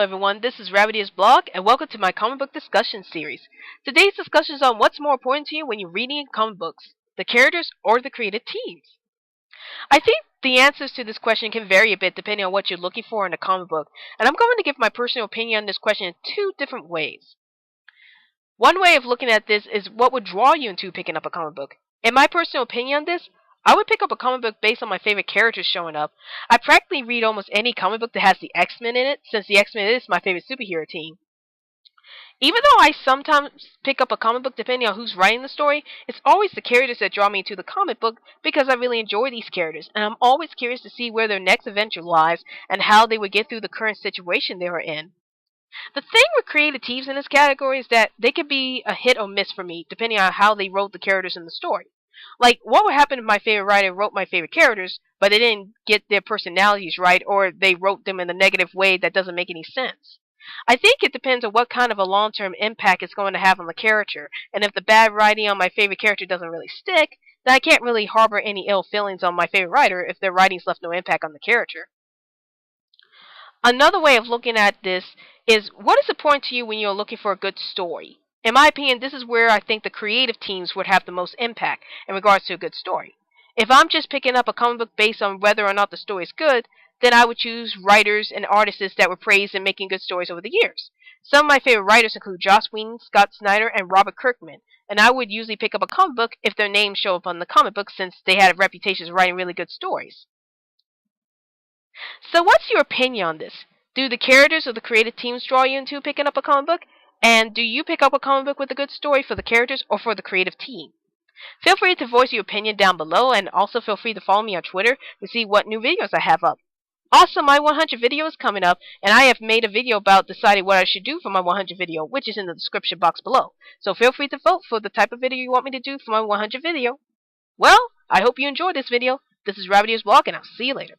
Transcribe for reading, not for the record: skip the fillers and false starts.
everyone, this is Rabbit's blog, and welcome to my comic book discussion series. Today's discussion is on what's more important to you when you're reading comic books, the characters or the creative teams. I think the answers to this question can vary a bit depending on what you're looking for in a comic book, and I'm going to give my personal opinion on this question in two different ways. One way of looking at this is what would draw you into picking up a comic book. In my personal opinion on this, I would pick up a comic book based on my favorite characters showing up. I practically read almost any comic book that has the X-Men in it, since the X-Men is my favorite superhero team. Even though I sometimes pick up a comic book depending on who's writing the story, it's always the characters that draw me into the comic book because I really enjoy these characters, and I'm always curious to see where their next adventure lies and how they would get through the current situation they are in. The thing with creative teams in this category is that they could be a hit or miss for me, depending on how they wrote the characters in the story. Like, what would happen if my favorite writer wrote my favorite characters, but they didn't get their personalities right, or they wrote them in a negative way that doesn't make any sense? I think it depends on what kind of a long-term impact it's going to have on the character, and if the bad writing on my favorite character doesn't really stick, then I can't really harbor any ill feelings on my favorite writer if their writing's left no impact on the character. Another way of looking at this is, what is important to you when you're looking for a good story? In my opinion, this is where I think the creative teams would have the most impact in regards to a good story. If I'm just picking up a comic book based on whether or not the story is good, then I would choose writers and artists that were praised in making good stories over the years. Some of my favorite writers include Joss Whedon, Scott Snyder, and Robert Kirkman, and I would usually pick up a comic book if their names show up on the comic book since they had a reputation of writing really good stories. So what's your opinion on this? Do the characters or the creative teams draw you into picking up a comic book? And do you pick up a comic book with a good story for the characters or for the creative team? Feel free to voice your opinion down below, and also feel free to follow me on Twitter to see what new videos I have up. Also, my 100 video is coming up, and I have made a video about deciding what I should do for my 100 video, which is in the description box below. So feel free to vote for the type of video you want me to do for my 100 video. Well, I hope you enjoyed this video. This is Rabbit's blog, and I'll see you later.